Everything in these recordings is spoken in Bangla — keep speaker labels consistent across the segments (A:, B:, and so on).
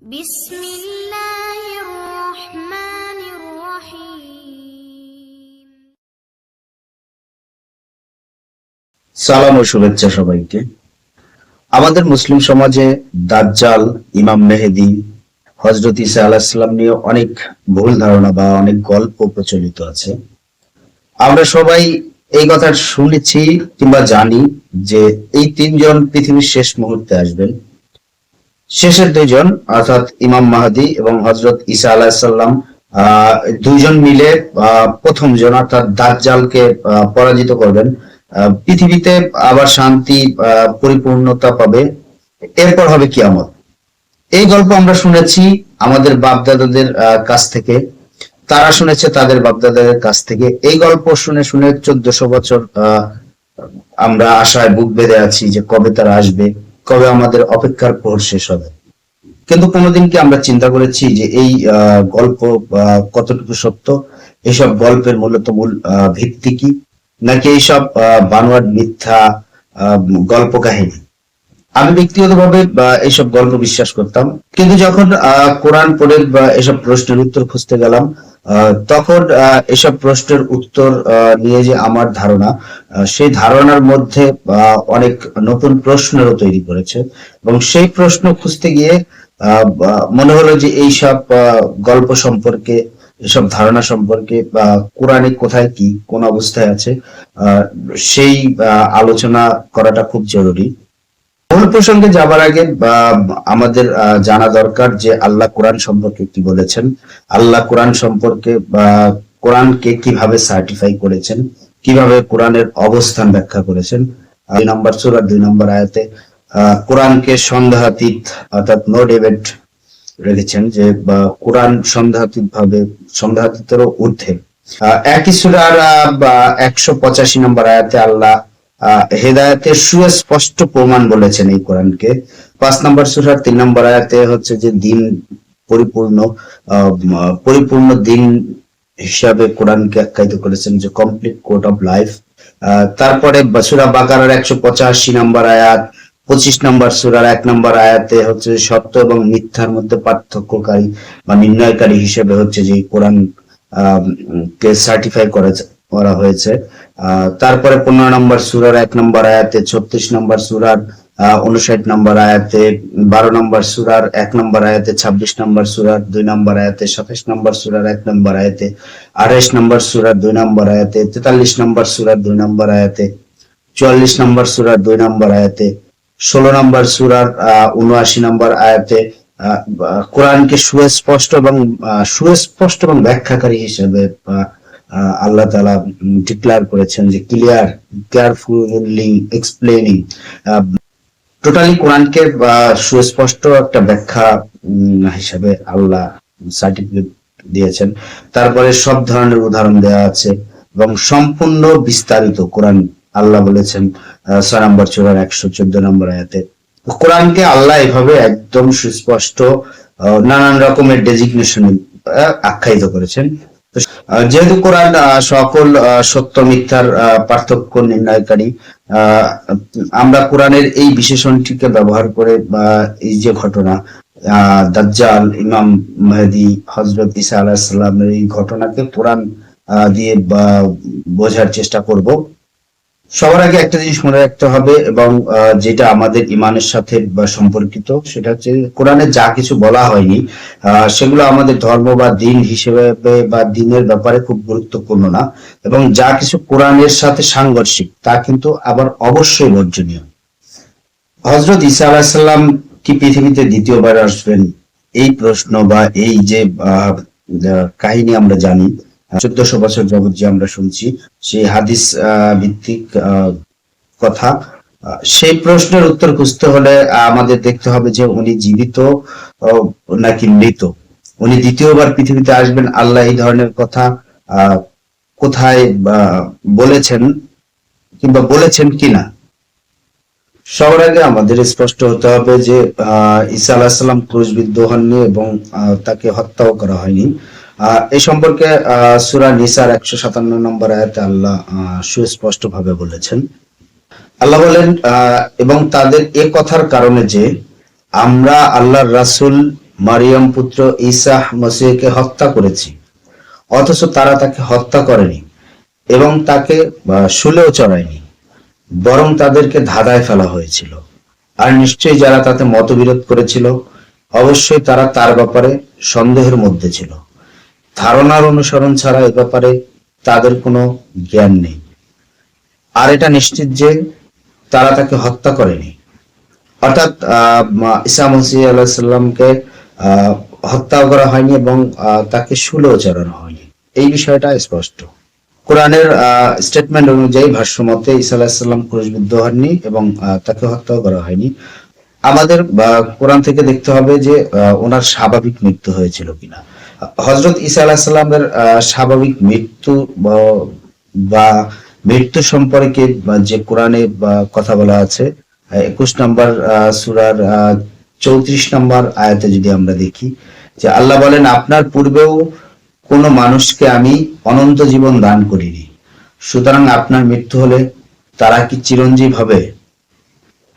A: বিসমিল্লাহির রহমানির রহিম।
B: সালাম ও শুভেচ্ছা সবাইকে। আমাদের মুসলিম সমাজে দাজ্জাল, ইমাম মেহেদী, হযরত ঈসা আলাইহিস সালাম নিয়ে অনেক ভুল ধারণা বা অনেক গল্প প্রচলিত আছে। আমরা সবাই এই কথা শুনেছি কিংবা জানি যে এই তিনজন পৃথিবীর শেষ মুহূর্তে আসবেন। শেষের দুইজন অর্থাৎ ইমাম মাহদী এবং হযরত ঈসা আলাইহিস সালাম দুইজন মিলে প্রথম জন অর্থাৎ দাজ্জালকে পরাজিত করবেন। পৃথিবীতে আবার শান্তি পরিপূর্ণতা পাবে, এরপর হবে কিয়ামত। এই গল্প আমরা শুনেছি আমাদের বাপদাদাদের কাছ থেকে, তারা শুনেছে তাদের বাপদাদাদের কাছ থেকে। এই গল্প শুনে শুনে 1400 বছর আমরা আশায় বুক বেঁধে আছি যে কবে তারা আসবে, কবে আমাদের অপেক্ষার প্রহর শেষ হবে। কিন্তু কোনোদিন কি আমরা চিন্তা করেছি যে এই গল্প কতটুকু সত্য, এইসব গল্পের মূলত মূল ভিত্তি কি, নাকি এইসব বানোয়াট মিথ্যা গল্প কাহিনী? আমি ব্যক্তিগতভাবে এইসব গল্প বিশ্বাস করতাম, কিন্তু যখন কোরআন পড়ে বা এসব প্রশ্নের উত্তর খুঁজতে গেলাম, তখন এসব প্রশ্নের উত্তর নিয়ে যে আমার ধারণা, সেই ধারণার মধ্যে অনেক নতুন প্রশ্নেরও তৈরি করেছে। এবং সেই প্রশ্ন খুঁজতে গিয়ে মনে হলো যে এইসব গল্প সম্পর্কে, এসব ধারণা সম্পর্কে বা কোরআনে কোথায় কি কোন অবস্থায় আছে, সেই আলোচনা করাটা খুব জরুরি। মূল প্রসঙ্গে যাবার আগে আমাদের জানা দরকার যে আল্লাহ কোরআন সম্পর্কে কি বলেছেন, আল্লাহ কোরআন সম্পর্কে বা কোরআনকে কিভাবে সার্টিফাই করেছেন, কিভাবে কোরআনের অবস্থান ব্যাখ্যা করেছেন। 2 নম্বর সূরা 2 নম্বর আয়াতে কোরআনকে সন্দেহাতীত অর্থাৎ নো ডিবেট রেখেছেন, যে কোরআন সন্দেহাতীতেরও ঊর্ধ্বে। একই সূরার 185 নম্বর আয়াতে আল্লাহ হেদায়েতের সুস্পষ্ট প্রমাণ বলেছেন এই কোরআনকে। 5 নম্বর সূরার 3 নম্বর আয়াতে হচ্ছে যে দিন পরিপূর্ণ দিন হিসাবে কোরআনকে আখ্যায়িত করেছেন, যে কমপ্লিট কোড অফ লাইফ। তারপরে সূরা বাকারার 185 নম্বর আয়াত, 25 নম্বর সূরার 1 নম্বর আয়াতে হচ্ছে সত্য এবং মিথ্যার মধ্যে পার্থক্যকারী বা নির্ণয়কারী হিসেবে হচ্ছে যে কোরআন কে সার্টিফাই করা হয়েছে। তারপরে 15 নম্বর সূরার 1 নম্বর আয়াতে, 36 নম্বর সূরার 59 নম্বর আয়াতে, 12 নম্বর সূরার 1 নম্বর আয়াতে, 26 নম্বর সূরার 2 নম্বর আয়াতে, 27 নম্বর সূরার 1 নম্বর আয়াতে, 28 নম্বর সূরার 2 নম্বর আয়াতে, 43 নম্বর সূরার 2 নম্বর আয়াতে, 44 নম্বর সূরার 2 নম্বর আয়াতে, 16 নম্বর সূরার 79 নম্বর আয়াতে কোরআনকে সুস্পষ্ট এবং ব্যাখ্যাকারী হিসেবে আল্লাহ তাআলা ডিক্লেয়ার করেছেন, যে কেয়ারফুলি এক্সপ্লেনিং। টোটালি কোরআনকে সুস্পষ্ট একটা ব্যাখ্যা হিসেবে আল্লাহ সার্টিফিকেট দিয়েছেন। তারপরে সব ধরনের উদাহরণ দেওয়া আছে এবং সম্পূর্ণ বিস্তারিত কোরআন আল্লাহ বলেছেন 6 নম্বর সূরার 114 নম্বর আয়াতে। কোরআনকে আল্লাহ এভাবে একদম সুস্পষ্ট নানান রকমের ডেজিগনেশন আখ্যায়িত করেছেন। যেহেতু কোরআন সকল সত্য মিথ্যার পার্থক্য নির্ণয়কারী, আমরা কোরআনের এই বিশেষণটিকে ব্যবহার করে এই যে ঘটনা দাজ্জাল, ইমাম মেহেদী, হযরত ঈসা আলাইহিস সালামের এই ঘটনাকে কোরআন দিয়ে বোঝার চেষ্টা করব। সবার আগে একটা জিনিস মনে রাখতে হবে, এবং যেটা আমাদের ইমানের সাথে সম্পর্কিত, সেটা হচ্ছে কোরআনে যা কিছু বলা হয়নি সেগুলো আমাদের ধর্ম বা দিন হিসেবে বা দিনের ব্যাপারে খুব গুরুত্বপূর্ণ না, এবং যা কিছু কোরআনের সাথে সাংঘর্ষিক তা কিন্তু আবার অবশ্যই বর্জনীয়। হযরত ঈসা আলাইহিস সালাম কি পৃথিবীতে দ্বিতীয়বার আসবেন, এই প্রশ্ন বা এই যে কাহিনী আমরা জানি 1400 বছর যাবত যে আমরা শুনছি, সেই হাদিস ভিত্তিক কথা, সেই প্রশ্নের উত্তর খুঁজতে হলে আমাদের দেখতে হবে যে উনি জীবিত নাকি মৃত। উনি দ্বিতীয়বার পৃথিবীতে আসবেন, আল্লাহ এই ধরনের কথা কোথায় বলেছেন কিংবা বলেছেন কিনা। সবার আগে আমাদের স্পষ্ট হতে হবে যে ঈসা আলাইহিস সালাম ক্রুশবিদ্ধ হননি এবং তাকে হত্যাও করা হয়নি। এই সম্পর্কে সূরা নিসার 157 নম্বর আয়াতে আল্লাহ সুস্পষ্ট ভাবে বলেছেন। আল্লাহ বলেন, এবং তাদের এ কথার কারণে যে আমরা আল্লাহর রাসূল মারিয়াম পুত্র ঈসা মসিহকে হত্যা করেছি, অথচ তারা তাকে হত্যা করেনি এবং তাকে শুলেও চড়ায়নি, বরং তাদেরকে ধাঁধায় ফেলা হয়েছিল। আর নিশ্চয়ই যারা তাতে মতবিরোধ করেছিল, অবশ্যই তারা তার ব্যাপারে সন্দেহের মধ্যে ছিল। ধারণার অনুসরণ ছাড়া এ ব্যাপারে তাদের কোনো জ্ঞান নেই। আর এটা নিশ্চিত যে তারা তাকে হত্যা করেনি, অর্থাৎ ঈসা মসিহ আলাইহিস সালামকে হত্যা করা হয়নি এবং তাকে শুলেও চড়ানো হয়নি। এই বিষয়টা স্পষ্ট। কোরআনের স্টেটমেন্ট অনুযায়ী, ভাষ্য মতে ঈসা আলাইহিস সালাম ক্রুশবিদ্ধ হননি এবং তাকে হত্যাও করা হয়নি। আমাদের কোরআন থেকে দেখতে হবে যে ওনার স্বাভাবিক মৃত্যু হয়েছিল কিনা। হযরত ঈসা আলাইহিস সালামের স্বাভাবিক মৃত্যু বা মৃত্যু সম্পর্কে যে কোরআনে কথা বলা আছে, 21 নম্বর সূরার 34 নম্বর আয়াতে যদি আমরা দেখি, যে আল্লাহ বলেন, আপনার পূর্বেও কোন মানুষকে আমি অনন্ত জীবন দান করিনি, সুতরাং আপনার মৃত্যু হলে তারা কি চিরঞ্জীব হবে?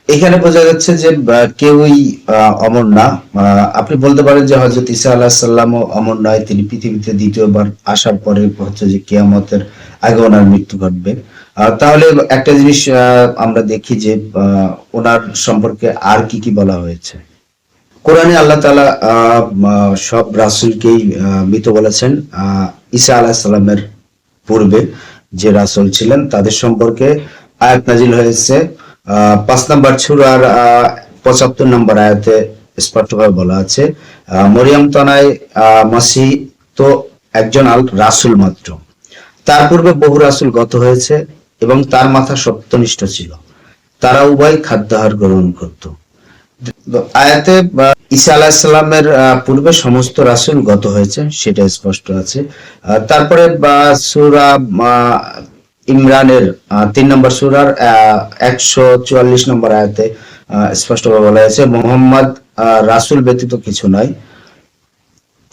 B: এখানে বোঝা যাচ্ছে যে কেউই অমর না। আপনি বলতে পারেন যে হযরত ঈসা আলাইহিস সালামও অমর নয়, তিনি পৃথিবীতে দ্বিতীয়বার আসার পরে হচ্ছে যে কিয়ামতের আগে ওনার মৃত্যু ঘটবে। তাহলে একটা জিনিস আমরা দেখি যে ওনার সম্পর্কে আর কি কি বলা হয়েছে। কোরআনে আল্লাহ তাআলা সব রাসূলকেই মৃত বলেছেন। ঈসা আলাইহিস সালামের পূর্বে যে রাসূল ছিলেন তাদের সম্পর্কে আয়াত নাজিল হয়েছে 5 নম্বর সূরার 75 নম্বর আয়াতে স্পষ্টভাবে বলা আছে, মরিয়ম তনয় মাসিহ তো একজন রাসূল মাত্র, তার পূর্বে বহু রাসূল গত হয়েছে এবং তার মাথা সত্যনিষ্ঠ ছিল, তারা উভয় খাদ্যাহার গ্রহণ করত। আয়াতে ঈসা আলাইহিস সালামের পূর্বে সমস্ত রাসূল গত হয়েছে, সেটা স্পষ্ট আছে। তারপরে সূরা ইমরানের 3 নম্বর সূরার 144 নম্বর আয়াতে স্পষ্টভাবে বলা হয়েছে, মুহাম্মদ রাসূল ব্যতীত কিছু নয়,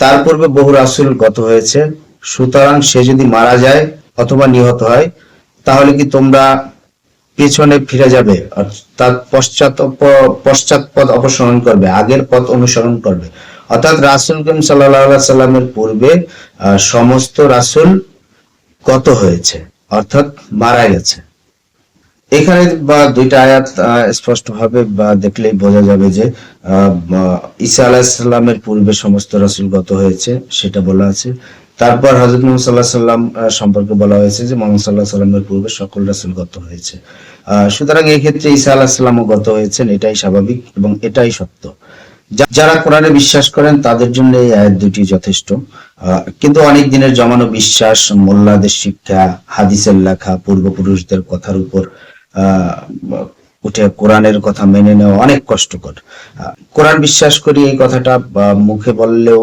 B: তার পূর্বে বহু রাসূল গত হয়েছে, সুতরাং সে যদি মারা যায় অথবা নিহত হয় তাহলে কি তোমরা পেছনে ফিরে যাবে, অর্থাৎ পশ্চাৎ পথ অপসারণ করবে, আগের পথ অনুসরণ করবে? অর্থাৎ রাসূল করিম সাল্লাল্লাহু আলাইহি সাল্লামের পূর্বে সমস্ত রাসূল গত হয়েছে, অর্থাৎ মারা গেছে। এখানে দুইটা আয়াত স্পষ্টভাবে দেখলেই বোঝা যাবে যে ঈসা আলাইহিস সালামের পূর্বে সমস্ত রাসূল গত হয়েছে, সেটা বলা আছে। তারপর হযরত মুহাম্মদ সাল্লাল্লাহু আলাইহি সাল্লাম সম্পর্কে বলা হয়েছে যে মুহাম্মদ সাল্লাল্লাহু আলাইহি সাল্লামের পূর্বে সকল রাসূল গত হয়েছে। সুতরাং এই ক্ষেত্রে ঈসা আলাইহিস সালামও গত হয়েছেন, এটাই স্বাভাবিক এবং এটাই সত্য। যারা কোরআনে বিশ্বাস করেন তাদের জন্য এই আয়াত দুটি যথেষ্ট। কিন্তু অনেক দিনের জমানো বিশ্বাস, মোল্লাদের শিক্ষা, হাদিসের লেখা, পূর্বপুরুষদের কথার উপর উঠে কোরআনের কথা মেনে নেওয়া অনেক কষ্টকর। কোরআন বিশ্বাস করি এই কথাটা মুখে বললেও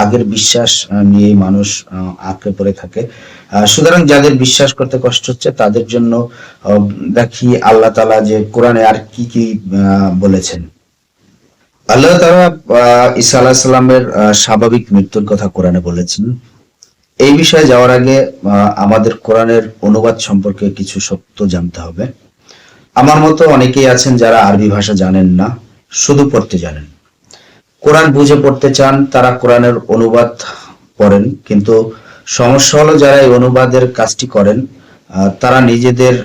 B: আগের বিশ্বাস নিয়ে মানুষ আঁকড়ে পড়ে থাকে। সুতরাং যাদের বিশ্বাস করতে কষ্ট হচ্ছে তাদের জন্য দেখি আল্লাহ তাআলা যে কোরআনে আর কি কি বলেছেন। আল্লাহ তাআলা ঈসা আলাইহিস সালামের স্বাভাবিক মৃত্যুর কথা কোরআনে বলেছেন। এই বিষয়ে যাওয়ার আগে আমাদের কোরআনের অনুবাদ সম্পর্কে কিছু সত্য জানতে হবে। আমার মতো অনেকেই আছেন যারা আরবি ভাষা জানেন না, শুধু পড়তে জানেন। কোরআন বুঝে পড়তে চান, তারা কোরআনের অনুবাদ পড়েন, কিন্তু সমস্যা হলো যারা এই অনুবাদের কাজটি করেন তারা নিজেদের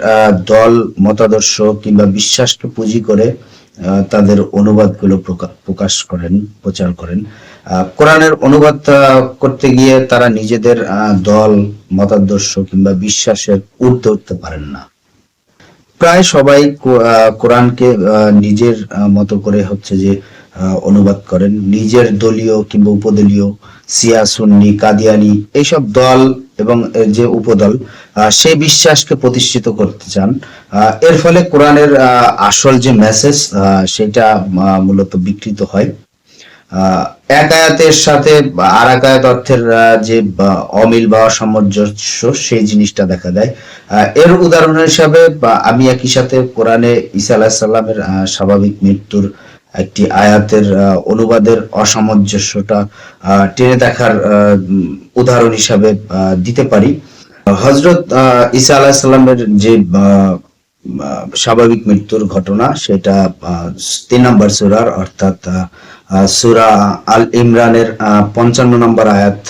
B: দল, মতাদর্শ কিংবা বিশ্বাসকে পুঁজি করে তাদের অনুবাদগুলো প্রকাশ করেন, প্রচার করেন। কোরআনের অনুবাদ করতে গিয়ে তারা নিজেদের দল, মতাদর্শ কিংবা বিশ্বাসের ঊর্ধ্বে উঠতে পারেন না। প্রায় সবাই কোরআনকে নিজের মতো করে হচ্ছে যে অনুবাদ করেন, নিজের দলীয় কিংবা উপদলীয়, শিয়া, সুন্নি, কাদিয়ানি এইসব দল এবং যে উপদল সেই বিশ্বাসকে প্রতিষ্ঠিত করতে চান। এর ফলে কোরআনের আসল যে মেসেজ সেটা মূলত বিকৃত হয়। এক আয়াতের সাথে আর এক আয়াত অর্থের যে অমিল বা অসামঞ্জস্য সেই জিনিসটা দেখা দেয়। এর উদাহরণ হিসাবে আমি একই সাথে কোরআনে ঈসা আলাইহিস সালামের স্বাভাবিক মৃত্যুর একটি আয়াতের অনুবাদের অসামঞ্জস্যটা টেনে দেখার উদাহরণ হিসাবে দিতে পারি। হযরত ঈসা আলাইহিস সালামের যে স্বাভাবিক মৃত্যুর ঘটনা সেটা 3 নম্বর সূরার অর্থাৎ সূরা আল ইমরানের 55 নম্বর আয়াত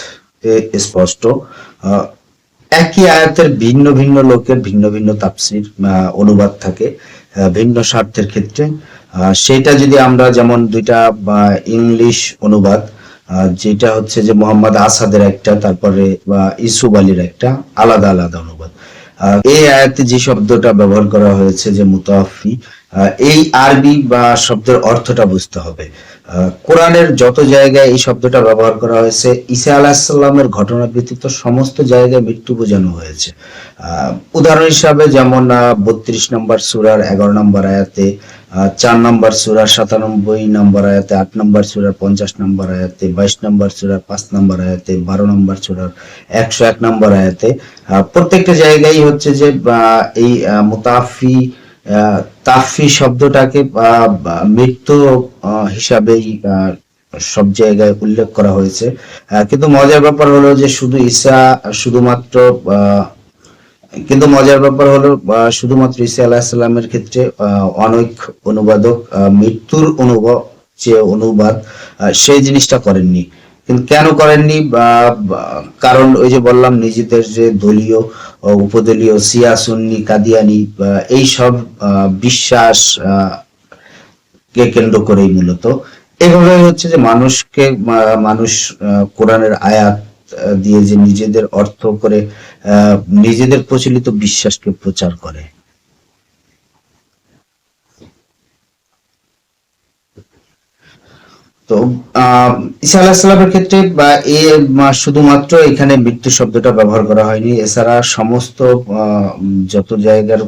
B: স্পষ্ট। আহ, একই আয়াতের ভিন্ন ভিন্ন লোকের ভিন্ন ভিন্ন তাফসীর অনুবাদ থাকে ভিন্ন স্বার্থের ক্ষেত্রে। সেটা যদি আমরা যেমন দুইটা ইংলিশ অনুবাদ, যেটা হচ্ছে যে মোহাম্মদ আসাদের একটা, তারপরে ইসুব আলীর একটা, আলাদা আলাদা অনুবাদ। এই আয়াতে যে শব্দটা ব্যবহার করা হয়েছে যে মুতাওয়াফি, এই আরবি বা শব্দের অর্থটা বুঝতে হবে। কোরআনের যত জায়গায় এই শব্দটা ব্যবহার করা হয়েছে, ঈসা আলাহিসাল্লামের ঘটনা ব্যতীত সমস্ত জায়গায় মৃত্যু বোঝানো হয়েছে। উদাহরণ হিসাবে যেমন 32 নম্বর সূরার 11 নম্বর আয়াতে, 4 নম্বর সূরার 97 নম্বর আয়াতে, 8 নম্বর সূরার 50 নম্বর আয়াতে, 22 নম্বর সূরার 5 নম্বর আয়াতে, 12 নম্বর সূরার 101 নম্বর আয়াতে, প্রত্যেকটা জায়গায় হচ্ছে যে এই মুতাফি তাফি শব্দটাকে মৃত্যু হিসাবেই সব জায়গায় উল্লেখ করা হয়েছে। কিন্তু মজার ব্যাপার হলো যে শুধুমাত্র ঈসা আলাইহিস সালামের ক্ষেত্রে অনেক অনুবাদক মৃত্যুর যে অনুবাদ সেই জিনিসটা করেননি। কিন্তু কেন করেননি? কারণ ওই যে বললাম, নিজেদের যে দলীয় উপদলীয় শিয়া সুন্নি কাদিয়ানি এই সব বিশ্বাস কে কেন্দ্র করেই মূলত এভাবে হচ্ছে যে মানুষ কোরআনের আয়াত দিয়ে যে নিজেদের অর্থ করে নিজেদের প্রচলিত বিশ্বাসকে প্রচার করে। তো ঈসা আলাইহিস সালামের ক্ষেত্রে শুধুমাত্র এখানে মৃত্যু শব্দটা ব্যবহার করা হয়নি, এছাড়া সমস্ত যত জায়গার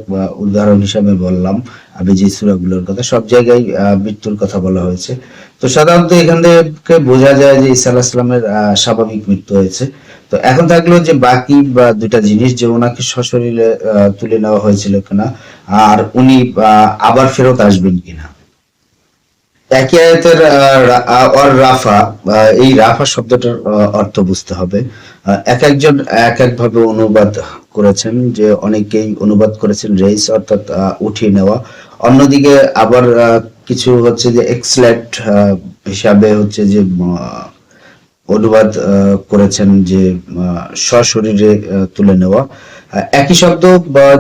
B: উদাহরণ হিসাবে বললাম আমি যে সূরাগুলোর কথা, সব জায়গায় মৃত্যুর কথা বলা হয়েছে। তো সাধারণত এখান থেকে বোঝা যায় যে ঈসা আলাইহিস সালামের স্বাভাবিক মৃত্যু হয়েছে। তো এখন থাকলো যে বাকি দুইটা জিনিস, যে ওনাকে সশরীরে তুলে নেওয়া হয়েছিল কিনা, আর উনি আবার ফেরত আসবেন কিনা। একই আয়াতের রাফা, এই রাফা শব্দটার অর্থ বুঝতে হবে। এক একজন এক এক ভাবে অনুবাদ করেছেন, যে অনেকেই অনুবাদ করেছেন রেইস অর্থাৎ উঠিয়ে নেওয়া, অন্যদিকে আবার কিছু হচ্ছে যে এক্সলেট হিসাবে হচ্ছে যে অনুবাদ করেছেন যে সশরীরে তুলে নেওয়া। একই শব্দ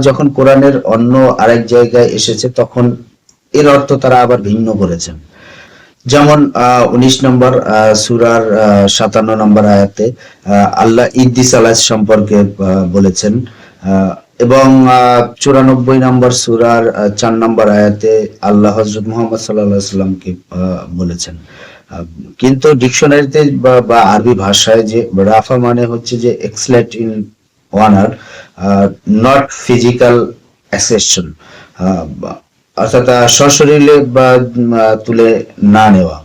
B: যখন কোরআনের অন্য আরেক জায়গায় এসেছে তখন এর অর্থ তারা আবার ভিন্ন করেছেন। যেমন 19 নম্বর সূরার 57 নম্বর আয়াতে আল্লাহ ইদ্রিস আলাইহিস সম্পর্কে বলেছেন, এবং 94 নম্বর সূরার 4 নম্বর আয়াতে আল্লাহ হযরত মুহাম্মদ সাল্লাল্লাহু আলাইহি সাল্লামকে বলেছেন। কিন্তু ডিকশনারিতে বা আরবি ভাষায় যে রাফা মানে হচ্ছে যে এক্সলেট ইন ওয়ানার, নট ফিজিক্যাল অ্যাসেশন, অর্থাৎ সশরীরে তুলে না নেওয়া।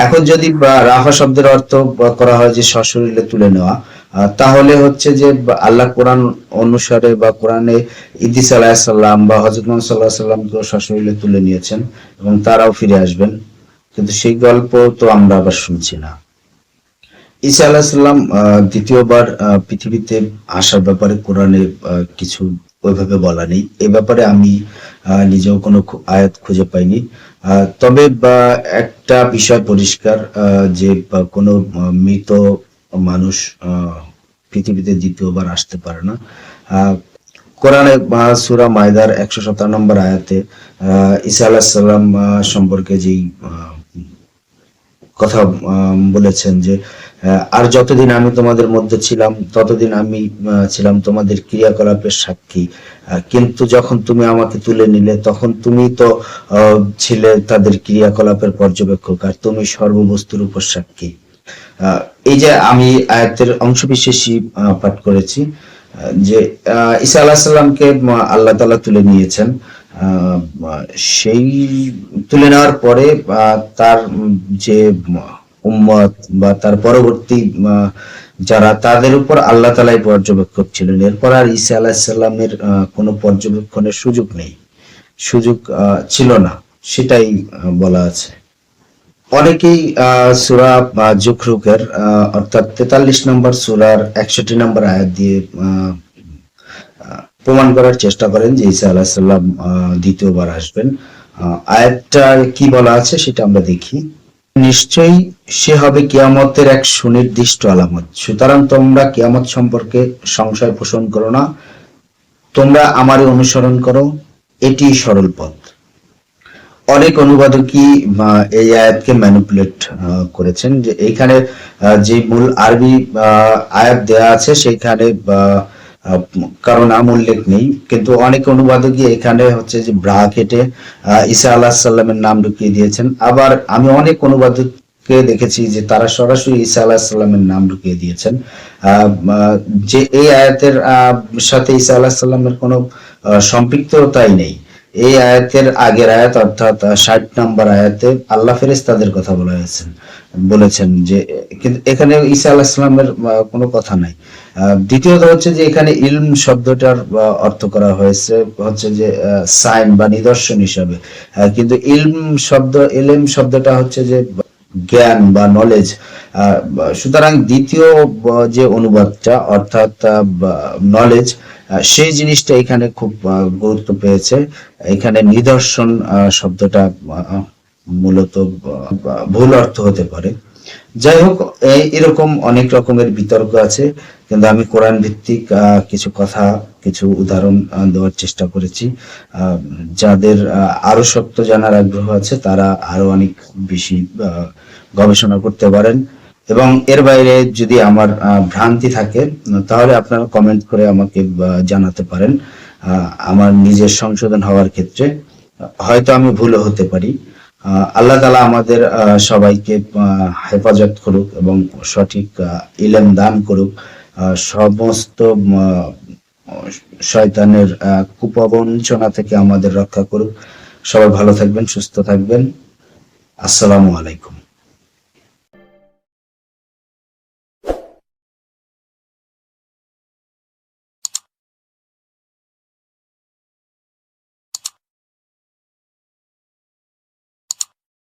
B: এখন যদি রাফা শব্দের অর্থ করা হয় যে সশরীরে তুলে নেওয়া, তাহলে হচ্ছে যে আল্লাহ কোরআন অনুসারে বা কোরআনে ইদ্রিস আলাইহিস সালাম বা হযরত মুহাম্মদ সাল্লাল্লাহু আলাইহি সাল্লামকে সশরীরে তুলে নিয়েছেন এবং তারাও ফিরে আসবেন, কিন্তু সেই গল্প তো আমরা আবার শুনছি না। ঈসা আলাইহিস সালাম দ্বিতীয়বার পৃথিবীতে আসার ব্যাপারে কোরআনে কিছু ওইভাবে বলা নেই। এ ব্যাপারে আমি নিজেও কোনো আয়াত খুঁজে পাইনি। তবে একটা বিষয় পরিষ্কার, যে কোনো মৃত মানুষ পৃথিবীতে দ্বিতীয়বার আসতে পারে না। কোরআনে সূরা মায়দার 117 নম্বর আয়াতে ঈসা আলাইহিস সালাম সম্পর্কে যেই কথা বলেছেন যে আর যতদিন আমি তোমাদের মধ্যে ছিলাম ততদিন আমি ছিলাম তোমাদের ক্রিয়াকলাপের সাক্ষী, কিন্তু যখন তুমি আমাকে তুলে নিলে তখন তুমি তো ছিলে তাদের ক্রিয়াকলাপের পর্যবেক্ষক, আর তুমি সর্ববস্তুর উপর সাক্ষী। এই যে আমি আয়াতের অংশবিশেষই পাঠ করেছি, যে ঈসা আলাইহিস সালামকে আল্লাহ তাআলা তুলে নিয়েছেন। সেই তুলে নেওয়ার পরে তার যে উম্মত বা তার পরবর্তী যারা, তাদের উপর আল্লাহ তাআলাই পর্যবেক্ষক ছিলেন। এরপর আর ঈসা আলাইহিস সালামের কোনো পর্যবেক্ষণের সুযোগ ছিল না, সেটাই বলা আছে। অনেকেই সূরা যুখরুকের অর্থাৎ 43 নম্বর সূরার 61 নম্বর আয়াত দিয়ে প্রমাণ করার চেষ্টা করেন যে ঈসা আলাইহিস সালাম দ্বিতীয়বার আসবেন। আয়াতটা কি বলা আছে সেটা আমরা দেখি। নিশ্চয়ই সে হবে কিয়ামতের এক সুনির্দিষ্ট আলামত। সুতরাং তোমরা কিয়ামত সম্পর্কে সংশয় পোষণ করো না, তোমরা আমারই অনুসরণ করো, এটি সরল পথ। অনেক অনুবাদকই এই আয়াতকে ম্যানিপুলেট করেছেন, যে এইখানে যে মূল আরবি আয়াত দেয়া আছে সেখানে কারো নাম উল্লেখ নেই, কিন্তু অনেক অনুবাদকই এখানে হচ্ছে যে ব্রাকেটে ঈসা আলাইহিস সালামের নাম ঢুকিয়ে দিয়েছেন। আবার আমি অনেক অনুবাদককে দেখেছি যে তারা সরাসরি ঈসা আলাইহিস সালামের নাম ঢুকিয়ে দিয়েছেন, যে এই আয়াতের সাথে ঈসা আলাইহিস সালামের কোনো সম্পৃক্ততাই নেই। এই আয়াতের আগের আয়াত অর্থাৎ 60 নম্বর আয়াতে আল্লাহ ফেরেশতাদের কথা বলেছেন যে, কিন্তু এখানে ঈসা আলাইহিস সালামের কোনো কথা নাই। দ্বিতীয়ত হচ্ছে যে এখানে ইলম শব্দটার অর্থ করা হয়েছে হচ্ছে যে সাইন বা নিদর্শন হিসাবে, কিন্তু ইলম শব্দটা হচ্ছে যে জ্ঞান বা নলেজ। সুতরাং দ্বিতীয় যে অনুবাদটা অর্থাৎ নলেজ, সেই জিনিসটা এখানে খুব গুরুত্ব পেয়েছে। এখানে নিদর্শন শব্দটা মূলত ভুল অর্থ হতে পারে। যাই হোক, এরকম অনেক রকমের বিতর্ক আছে, কিন্তু আমি কোরআন ভিত্তিক কিছু কথা, কিছু উদাহরণ দেওয়ার চেষ্টা করেছি। যাদের আরো সত্য জানার আগ্রহ আছে তারা আরো অনেক বেশি গবেষণা করতে পারেন, এবং এর বাইরে যদি আমার ভ্রান্তি থাকে তাহলে আপনারা কমেন্ট করে আমাকে জানাতে পারেন। আমার নিজের সংশোধন হওয়ার ক্ষেত্রে হয়তো আমি ভুলও হতে পারি। আল্লাহ তাআলা আমাদের সবাইকে হেফাজত করুক এবং সঠিক ইলম দান করুক, সমস্ত শয়তানের কুপ্রবঞ্চনা থেকে আমাদের রক্ষা করুক। সবাই ভালো থাকবেন, সুস্থ থাকবেন। আসসালামু আলাইকুম।